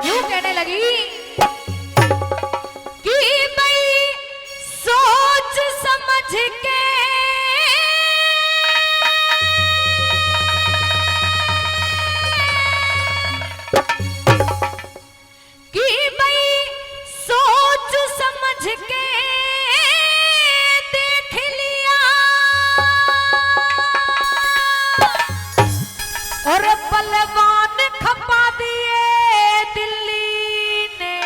यूं कहने लगी कि भाई सोच समझ के और बलवान खपा दिए दिल्ली ने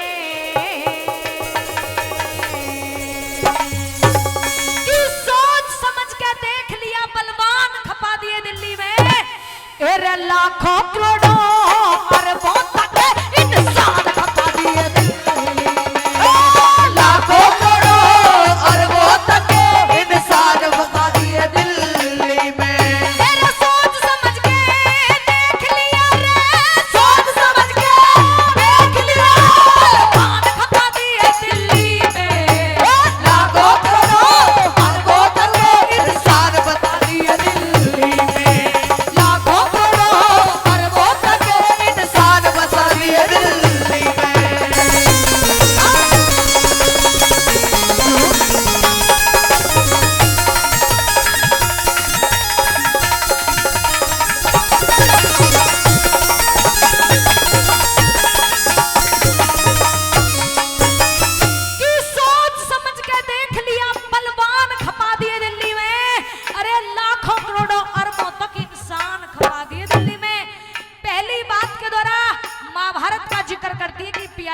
कि सोच समझ के देख लिया बलवान खपा दिए दिल्ली में अरे लाखों करोड़ों अरबों तक इंसान खपा दिए दिल्ली में लाखों करोड़ों अरबों तक इंसान खपा दिए दिल्ली में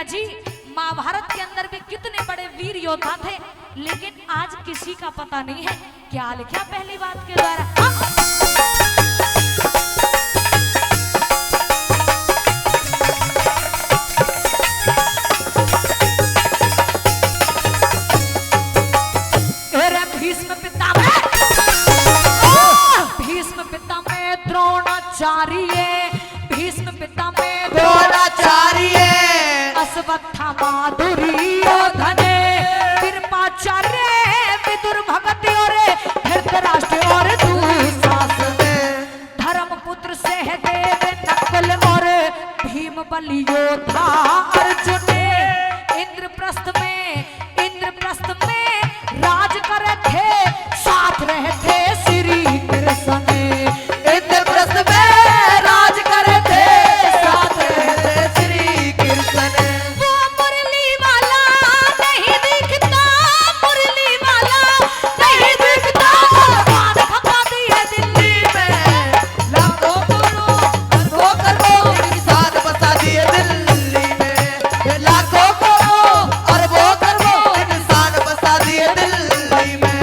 जी महाभारत के अंदर भी कितने बड़े वीर योद्धा थे, लेकिन आज किसी का पता नहीं है। क्या लिखा पहली बात के द्वारा? भीष्म पितामह द्रोणाचार्य, भीष्म पितामह द्रोणाचार्य, अश्वत्थामा दुर्योधन, कृपाचार्य, विदुर भगत और धृतराष्ट्र और दुशासन, धर्मपुत्र सहदेव, नकुल और भीम बलि योद्धा अर्जुन, इंद्रप्रस्थ में राज करे थे, साथ रहे थे श्री कृष्ण, इंद्रप्रस्थ में राज करे थे, साथ रहे थे श्री कृष्ण। वो मुरली वाला नहीं दिखता, मुरली वाला नहीं दिखता, भगवान खपा दिए दिल्ली में, लाखों करोड़ों अरबों करोड़ों इंसान बसा दिए दिल्ली में, लाखों करोड़ों अरबों करोड़ों इंसान बसा दिए दिल्ली में।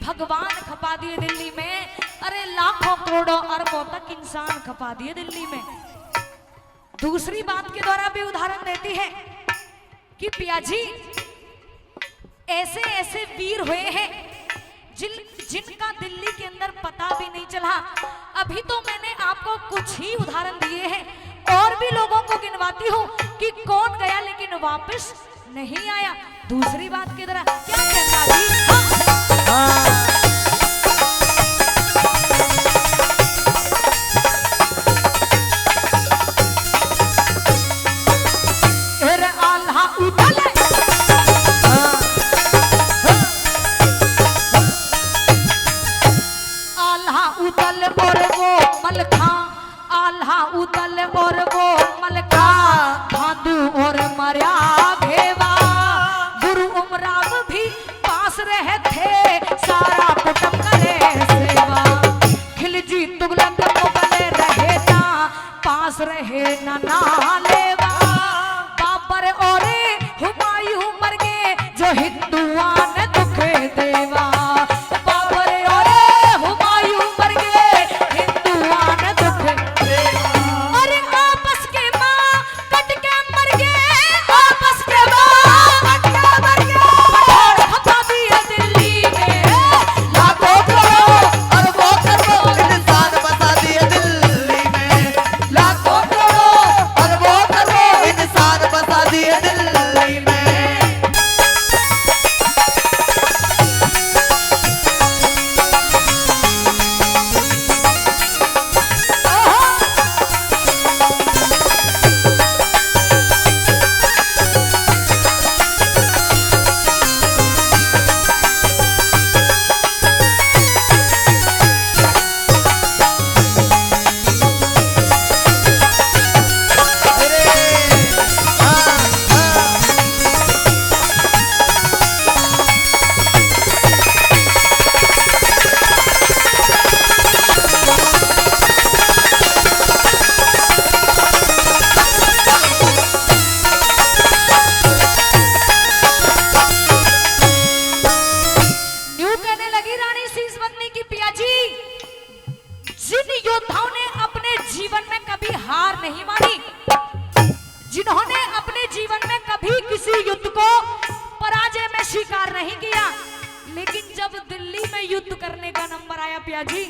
भगवान खपा दिए दिल्ली में, अरे लाखों करोड़ों अरबों तक इंसान खपा दिए दिल्ली में। दूसरी बात के द्वारा भी उदाहरण देती है कि पियाजी ऐसे ऐसे वीर हुए हैं जिनका दिल्ली के अंदर पता भी नहीं चला। अभी तो मैंने आपको कुछ ही उदाहरण दिए हैं, और भी लोगों को गिनवाती हूँ कि कौन गया लेकिन वापस नहीं आया। दूसरी बात की तरह क्या कहना भी आल्हा उतले आल्हा उतल और वो मलखा, आल्हा उतल और वो मलखा, भादू और मरिया भेवा, गुरु उमराव भी नहीं किया, लेकिन जब दिल्ली में युद्ध करने का नंबर आया पियाजी,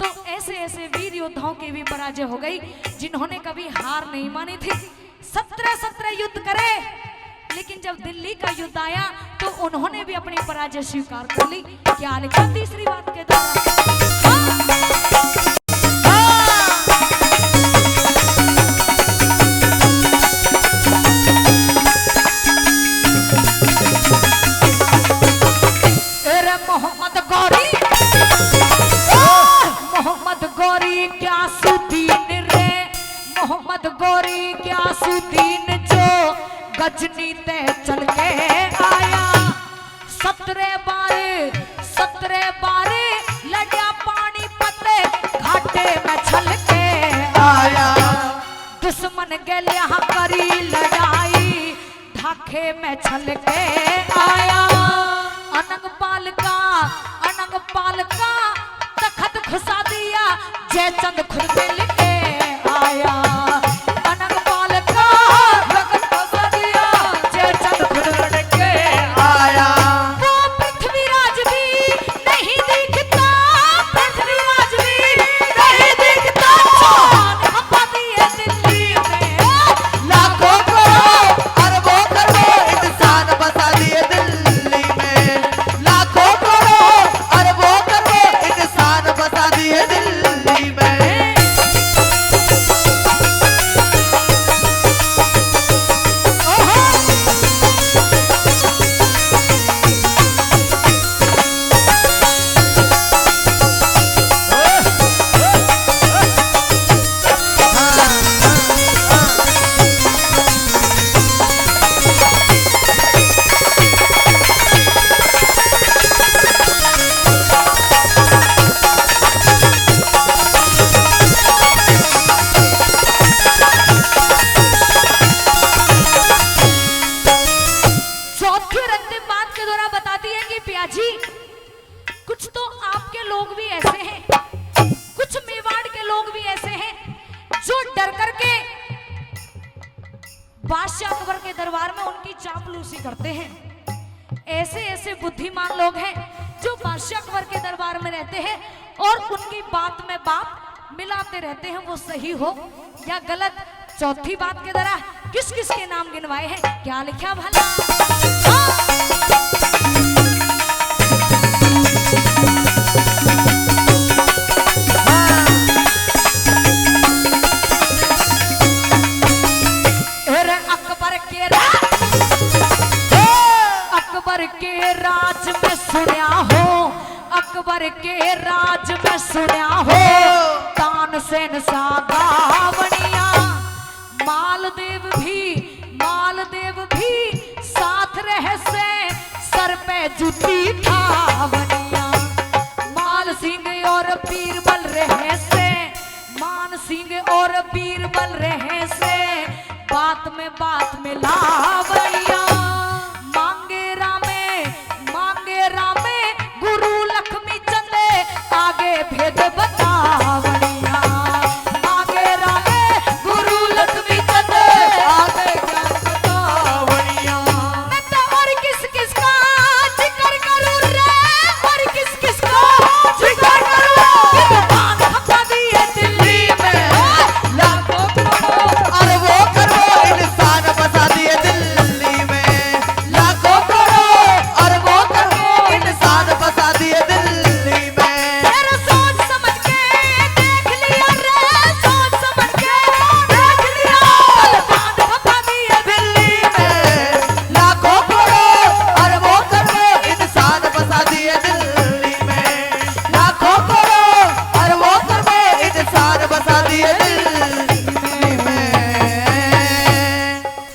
तो ऐसे ऐसे वीर योद्धाओं की भी पराजय हो गई जिन्होंने कभी हार नहीं मानी थी। 17 युद्ध करे, लेकिन जब दिल्ली का युद्ध आया तो उन्होंने भी अपनी पराजय स्वीकार कर ली। क्या लिखा तीसरी बात के द्वारा? मोहम्मद गौरी, मोहम्मद गौरी क्या सुदीन रे, मोहम्मद गौरी क्या सुदीन जो गजनी ते चल के आया। 17 बार लड़ा पानी पते घाटे में छल के आया। दुश्मन गलिया करी लड़ाई ढाके में छल के आया। अनंगपाल का तखत खुसा दिया, जयचंद खुद मिल के आया। अनंगपाल का तखत खुसा दिया, जयचंद खुद मिल के आया। वो पृथ्वीराज भी नहीं दिखता, पृथ्वीराज भी नहीं दिखता। हवा दिए दिल्ली में लाखों करोड़ अरबों करोड़ इंसान बसा दिए दिल्ली में। लाखों करोड़ अरबों करोड़ इंसान बसा दिए दिल्ली में। चौथी और अंतिम बात के द्वारा बताती है कि पियाजी, कुछ तो आपके लोग भी ऐसे हैं, कुछ मेवाड़ के लोग भी ऐसे हैं जो डर करके बादशाह अकबर के दरबार में उनकी चापलूसी करते हैं। ऐसे ऐसे बुद्धिमान लोग हैं जो बादशाह अकबर के दरबार में रहते हैं और उनकी बात में बात मिलाते रहते हैं, वो सही हो या गलत। चौथी बात के द्वारा किस किस के नाम गिनवाए हैं, क्या लिखा भला? अकबर के राज में सुनया हो, अकबर के राज में सुनया हो, तानसेन सा गावनिया। मालदेव भी साथ रह से सर पे जुटी ठावनिया। माल सिंह और बीरबल रहे से, मान सिंह और बीरबल रहे से, बात में लावनिया।